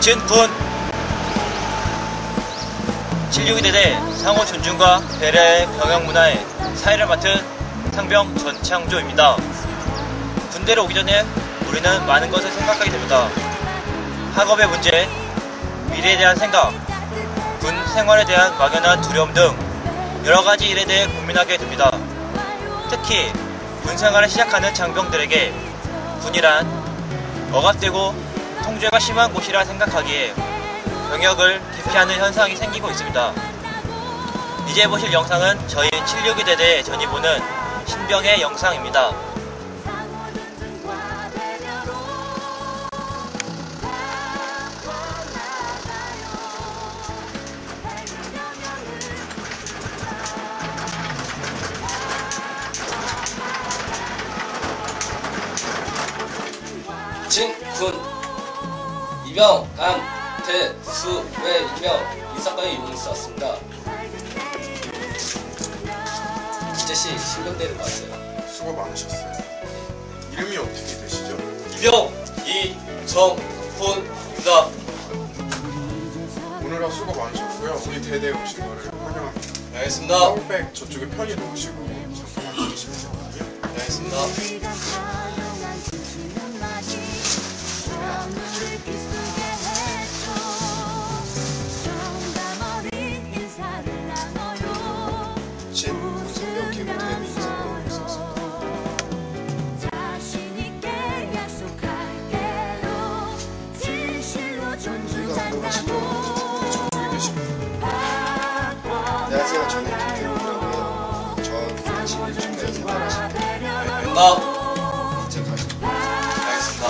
진군 762대대 상호 존중과 배려의 병영문화의 사회를 맡은 상병 전창조입니다. 군대로 오기 전에 우리는 많은 것을 생각하게 됩니다. 학업의 문제, 미래에 대한 생각, 군 생활에 대한 막연한 두려움 등 여러가지 일에 대해 고민하게 됩니다. 특히 군 생활을 시작하는 장병들에게 군이란 억압되고 통제가 심한 곳이라 생각하기에 병역을 기피하는 현상이 생기고 있습니다. 이제 보실 영상은 저희 762대대에 전이 보는 신병의 영상입니다. 진군 이병 안태수외이며 인사과에 입문을 썼습니다. 이제씨 신병대를 봤어요. 수고 많으셨어요. 이름이 어떻게 되시죠? 이병 이정훈입니다. 오늘은 수고 많으셨고요. 우리 대대에 오신 거를 환영합니다. 알겠습니다. 서울백 저쪽에 편히 놓으시고 잠깐만 앉으시면 되거든요. 알겠습니다. 진군성병 기부대에 인사를 있었습니다. 우리가 들어가시고 저쪽에 계십니다. 안녕하세요. 저는 김태훈이라고요. 전 21층에 생활하시는 나 이제 가시죠. 알겠습니다.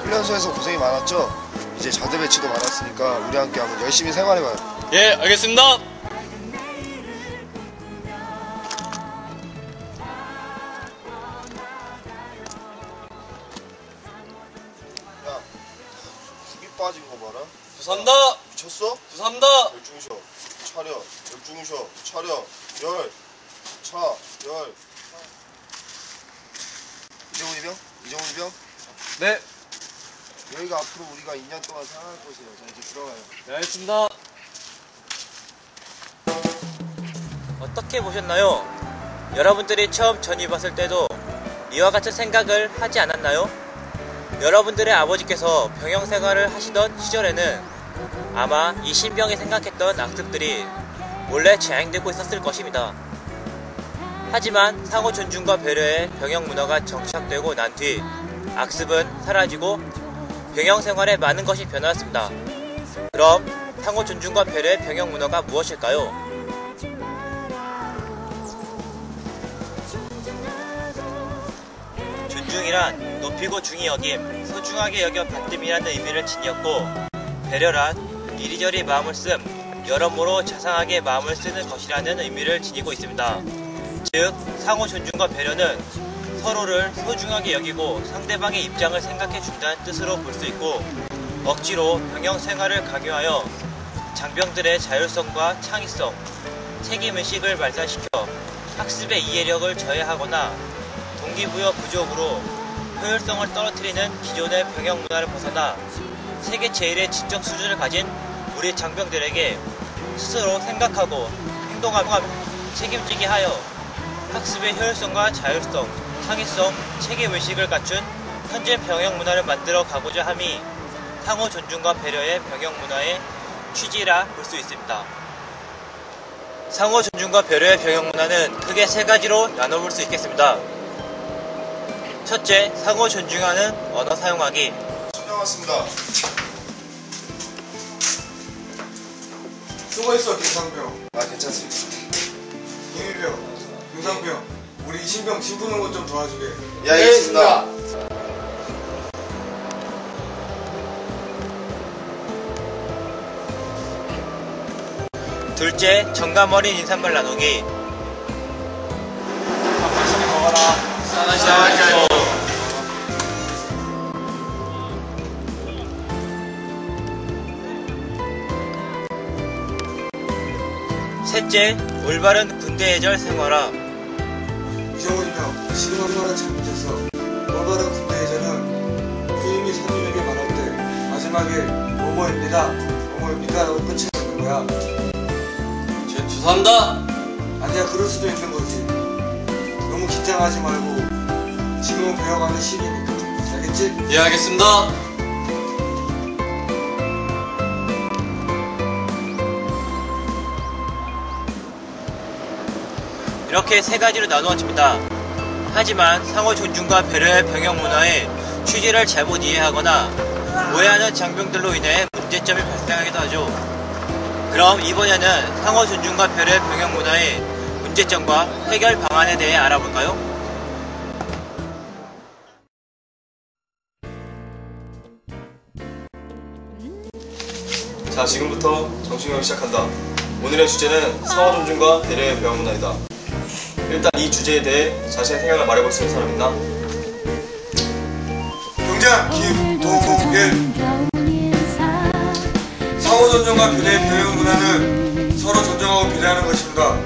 훈련소에서 고생이 많았죠? 이제 자대 배치도 많았으니까 우리 함께 한번 열심히 생활해봐요. 예, 알겠습니다. 야, 굽이 빠진 거 봐라. 죄송합니다. 미쳤어? 죄송합니다. 열중셔, 차려, 열중셔, 차려, 열, 차, 열. 이정훈 이병? 이정훈 이병? 네, 여기가 앞으로 우리가 2년 동안 생활할 곳이에요. 자, 이제 들어가요. 네, 알겠습니다. 어떻게 보셨나요? 여러분들이 처음 전이 봤을 때도 이와 같은 생각을 하지 않았나요? 여러분들의 아버지께서 병영 생활을 하시던 시절에는 아마 이 신병이 생각했던 악습들이 몰래 재행되고 있었을 것입니다. 하지만 상호 존중과 배려의 병영 문화가 정착되고 난 뒤 악습은 사라지고 병영 생활에 많은 것이 변화했습니다. 그럼 상호 존중과 배려의 병영 문화가 무엇일까요? 존중이란 높이고 중히 여김, 소중하게 여겨 받듦이라는 의미를 지녔고, 배려란 이리저리 마음을 씀, 여러모로 자상하게 마음을 쓰는 것이라는 의미를 지니고 있습니다. 즉, 상호 존중과 배려는 서로를 소중하게 여기고 상대방의 입장을 생각해 준다는 뜻으로 볼 수 있고, 억지로 병영 생활을 강요하여 장병들의 자율성과 창의성, 책임의식을 말살시켜 학습의 이해력을 저해하거나 동기부여 부족으로 효율성을 떨어뜨리는 기존의 병영 문화를 벗어나 세계 제1의 지적 수준을 가진 우리 장병들에게 스스로 생각하고 행동하며 책임지게 하여 학습의 효율성과 자율성, 창의성, 책임의식을 갖춘 현재 병영 문화를 만들어 가고자 함이 상호 존중과 배려의 병영 문화의 취지라 볼 수 있습니다. 상호 존중과 배려의 병영 문화는 크게 세 가지로 나눠볼 수 있겠습니다. 첫째, 상호 존중하는 언어 사용하기. 찾아왔습니다. 수고했어, 김상병. 아, 괜찮습니다. 김일병, 김상병, 우리 신병 침 푸는 것 좀 도와주게. 예, 알겠습니다. 둘째, 정감 어린 인사말 나누기. 맛있게 먹어라. 사랑하시죠. 셋째, 올바른 군대 예절 생활화. 이정훈이며 지금 한 말은 잘못했어. 올바른 군대 예절은 부임이 선임에게 말할 때 마지막에 뭐뭐입니다 라고 끝을 내는 거야. 죄송합니다. 아니야, 그럴 수도 있는 거지. 너무 긴장하지 말고 지금은 배워가는 시기니까. 알겠지? 예, 알겠습니다. 이렇게 세 가지로 나누어집니다. 하지만 상호 존중과 배려의 병영 문화의 취지를 잘못 이해하거나 오해하는 장병들로 인해 문제점이 발생하기도 하죠. 그럼 이번에는 상호 존중과 배려의 병영 문화의 문제점과 해결 방안에 대해 알아볼까요? 자, 지금부터 정신교육 시작한다. 오늘의 주제는 상호 존중과 배려의 배경 문화이다. 일단 이 주제에 대해 자신의 생각을 말해볼 수 있는 사람 있나? 경장 김동일. 상호 존중과 배려의 병영 문화는 서로 존중하고 배려하는 것입니다.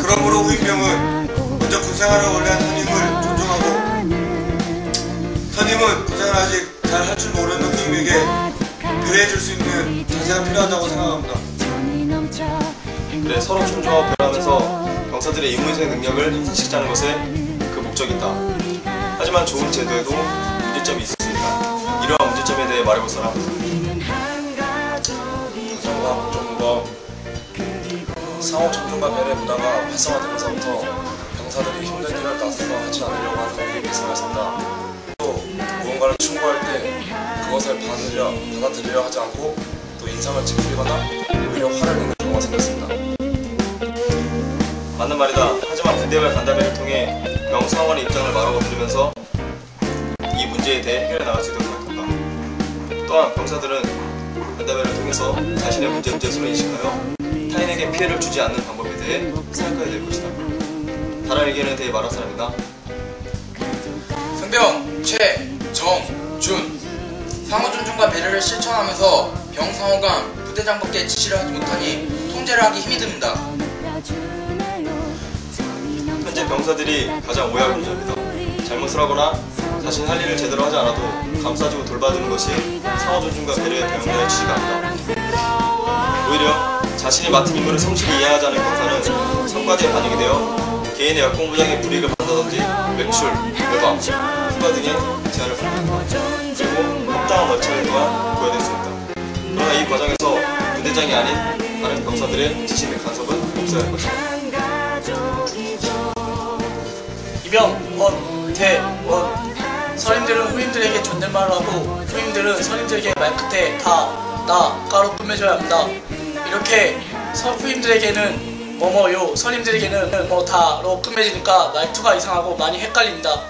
그러므로 후임병은 먼저 군생활을 원래 한 선임을 존중하고, 선임은 군생활을 아직 잘 할 줄 모르는 후임에게 배려해줄 수 있는 자세가 필요하다고 생각합니다. 그래, 서로 존중하고 배려하면서 병사들의 임무수행 능력을 향상시키자는 것에 그 목적이 있다. 하지만 좋은 제도에도 문제점이 있으니까 이러한 문제점에 대해 말해볼 사람. 정과 목적과 상호 존중과 배려의 문화가 활성화되면서부터 병사들이 힘든 일을 나서서 하지 않으려고 하는 일이 발생했습니다. 또 무언가를 충고할 때 그것을 받아들이려 하지 않고 또 인상을 찌푸리거나 오히려 화를 내는 경우가 생겼습니다. 맞는 말이다. 하지만 군대별 간담회를 통해 명상원의 입장을 말하고 들으면서 이 문제에 대해 해결해 나갈 수 있도록 생각한다. 또한 병사들은 간담회를 통해서 자신의 문제를 인식하여 타인에게 피해를 주지 않는 방법에 대해 생각해야 될 것이다. 다른 의견에 대해 말할 사람이다. 승병, 최, 정, 준. 상호 존중과 배려를 실천하면서 병상호 간 부대장밖에 지시를 하지 못하니 통제를 하기 힘이 듭니다. 현재 병사들이 가장 오해하는 문제입니다. 잘못을 하거나 자신이 할 일을 제대로 하지 않아도 감싸주고 돌봐주는 것이 상호 존중과 배려의 병사의 취지가 아니다. 오히려 자신이 맡은 임무를 성실히 이해하지 않은 병사는 성과지에 반영이 되어 개인의 역공부장에 불이익을 받는다든지 외출, 외박, 휴가 등의 제한을 받는다. 그리고 합당한 월차를 또한 구해낼 수 있다. 그러나 이 과정에서 부대장이 아닌 다른 병사들의 지시나 간섭은 없어야 할 것이다. 이병, 원, 대, 원. 선임들은 후임들에게 존댓말을 하고 후임들은 선임들에게 말끝에 다, 나, 가로 끝맺어야 합니다. 이렇게 후임들에게는 뭐뭐요, 선임들에게는 뭐 다로 끝맺으니까 말투가 이상하고 많이 헷갈립니다.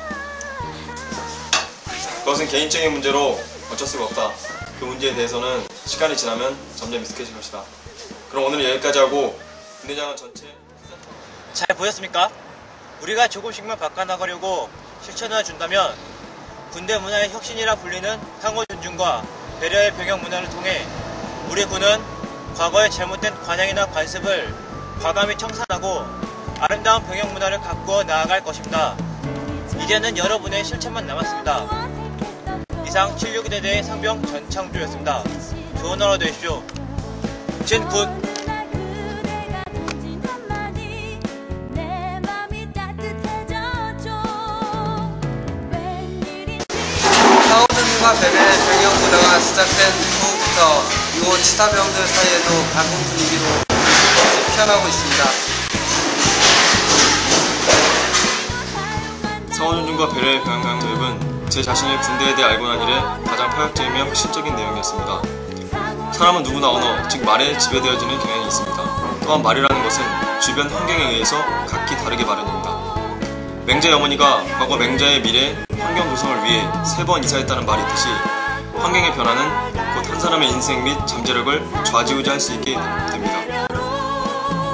그것은 개인적인 문제로 어쩔 수가 없다. 그 문제에 대해서는 시간이 지나면 점점 익숙해질 것이다. 그럼 오늘은 여기까지 하고 군대장은 전체 잘 보셨습니까? 우리가 조금씩만 바꿔나가려고 실천해 준다면 군대 문화의 혁신이라 불리는 상호 존중과 배려의 병영 문화를 통해 우리 군은 과거의 잘못된 관행이나 관습을 과감히 청산하고 아름다운 병영 문화를 가꾸어 나아갈 것입니다. 이제는 여러분의 실천만 남았습니다. 이상 762대대 상병 전창조였습니다. 좋은 하루 되십시오. 진군. 상호 존중과 배려의 병영 문화가 시작된 후부터 이곳 치사병들 사이에도 반공 분위기로 조금씩 피어나고 있습니다. 상호 존중과 배려의 병영 교육은 제 자신이 군대에 대해 알고 난 이래 가장 파격적이며 혁신적인 내용이었습니다. 사람은 누구나 언어, 즉 말에 지배되어지는 경향이 있습니다. 또한 말이라는 것은 주변 환경에 의해서 각기 다르게 마련입니다. 맹자의 어머니가 과거 맹자의 미래 환경 조성을 위해 3번 이사했다는 말이 있듯이 환경의 변화는 곧 한 사람의 인생 및 잠재력을 좌지우지할 수 있게 됩니다.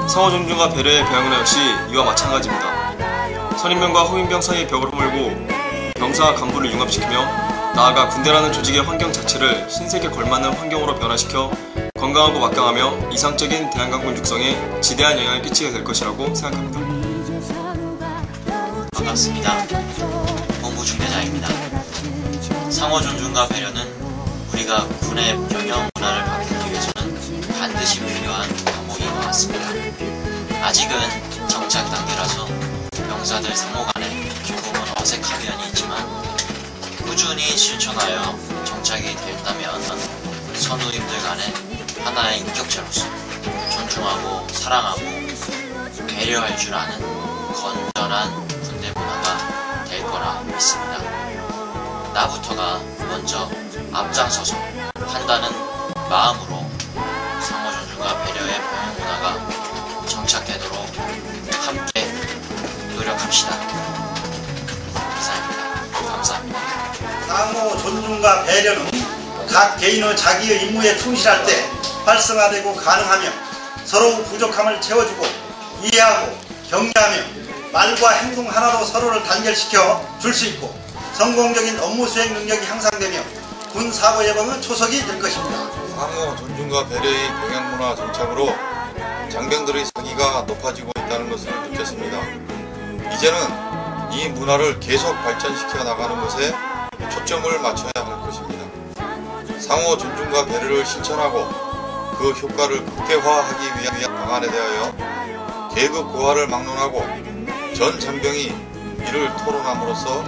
상호 존중과 배려의 배양문화 역시 이와 마찬가지입니다. 선임병과 후임병 사이의 벽을 허물고 병사와 간부를 융합시키며 나아가 군대라는 조직의 환경 자체를 신세계 걸맞는 환경으로 변화시켜 건강하고 막강하며 이상적인 대한강군 육성에 지대한 영향을 끼치게 될 것이라고 생각합니다. 반갑습니다. 본부 중대장입니다. 상호 존중과 배려는 우리가 군의 경영 문화를 바꾸기 위해서는 반드시 필요한 덕목인 것 같습니다. 아직은 정착 단계라서 병사들 상호 간에 조금은 어색한 면이 있지만 꾸준히 실천하여 정착이 된다면 선우님들 간에 하나의 인격체로서 존중하고 사랑하고 배려할 줄 아는 건전한 군대 문화가 될 거라 믿습니다. 나부터가 먼저 앞장서서 한다는 마음으로 상호 존중과 배려의 병영 문화가 정착되도록 함께 노력합시다. 이상입니다. 감사합니다. 상호 존중과 배려는 각 개인의 자기의 임무에 충실할 때 활성화되고 가능하며 서로 부족함을 채워주고 이해하고 격려하며 말과 행동 하나로 서로를 단결시켜 줄 수 있고 성공적인 업무 수행 능력이 향상되며 군 사고 예방의 초석이 될 것입니다. 상호 존중과 배려의 병영문화 정착으로 장병들의 사기가 높아지고 있다는 것을 느꼈습니다. 이제는 이 문화를 계속 발전시켜 나가는 것에 초점을 맞춰야 할 것입니다. 상호 존중과 배려를 실천하고 그 효과를 극대화하기 위한 방안에 대하여 계급 고하를 막론하고 전 장병이 이를 토론함으로써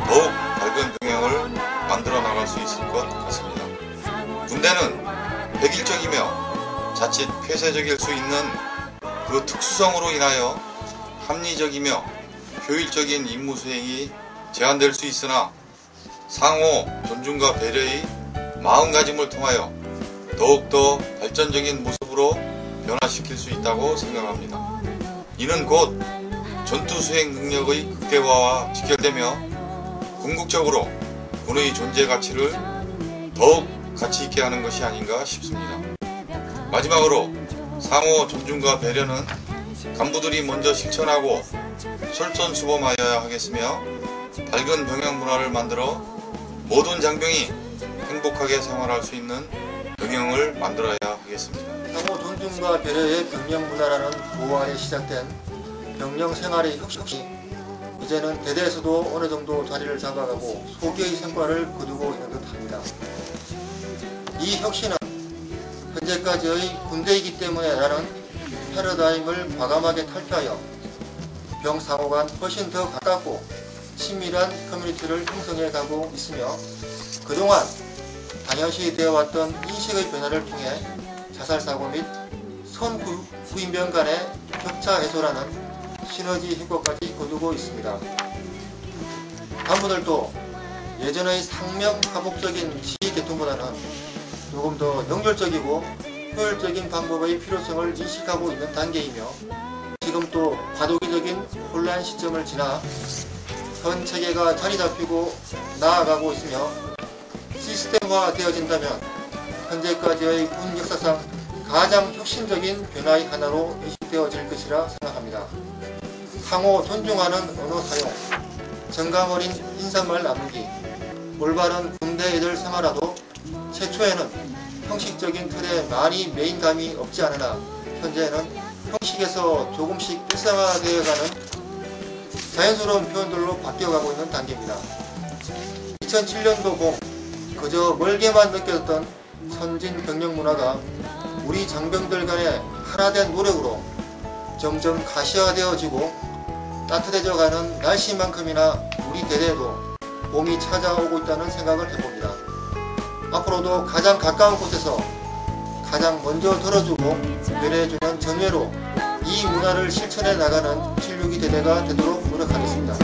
더욱 밝은 병영을 만들어 나갈 수 있을 것 같습니다. 군대는 획일적이며 자칫 폐쇄적일 수 있는 그 특수성으로 인하여 합리적이며 효율적인 임무 수행이 제한될 수 있으나 상호 존중과 배려의 마음가짐을 통하여 더욱더 발전적인 모습으로 변화시킬 수 있다고 생각합니다. 이는 곧 전투 수행 능력의 극대화와 직결되며 궁극적으로 군의 존재 가치를 더욱 가치 있게 하는 것이 아닌가 싶습니다. 마지막으로 상호 존중과 배려는 간부들이 먼저 실천하고 솔선수범하여야 하겠으며 밝은 병영 문화를 만들어 모든 장병이 행복하게 생활할 수 있는 병영을 만들어야 하겠습니다. 상호 존중과 배려의 병영 문화라는 고하에 시작된 병영 생활의 혁신이 이제는 대대에서도 어느 정도 자리를 잡아가고 소기의 성과를 거두고 있는 듯합니다. 이 혁신은 현재까지의 군대이기 때문에 라는 패러다임을 과감하게 탈피하여 병상호 간 훨씬 더 가깝고 친밀한 커뮤니티를 형성해 가고 있으며 그동안 당연시 되어 왔던 인식의 변화를 통해 자살사고 및 선후임병 간의 격차 해소라는 시너지 효과까지 거두고 있습니다. 간부들도 예전의 상명하복적인 지휘 계통보다는 조금 더 연결적이고 효율적인 방법의 필요성을 인식하고 있는 단계이며 지금 또 과도기적인 혼란 시점을 지나 현 체계가 자리 잡히고 나아가고 있으며 시스템화 되어진다면 현재까지의 군 역사상 가장 혁신적인 변화의 하나로 인식되어질 것이라 생각합니다. 상호 존중하는 언어 사용, 정감 어린 인사말 나누기, 올바른 군대 애들 생활화도 최초에는 형식적인 틀에 많이 메인 감이 없지 않으나 현재는 형식에서 조금씩 일상화되어가는 자연스러운 표현들로 바뀌어가고 있는 단계입니다. 2007년도 봄 그저 멀게만 느껴졌던 선진 병영 문화가 우리 장병들 간의 하나된 노력으로 점점 가시화되어지고 따뜻해져가는 날씨만큼이나 우리 대대에도 봄이 찾아오고 있다는 생각을 해봅니다. 앞으로도 가장 가까운 곳에서 가장 먼저 들어주고 배려해주는 전례로 이 문화를 실천해 나가는 762 대대가 되도록 노력하겠습니다.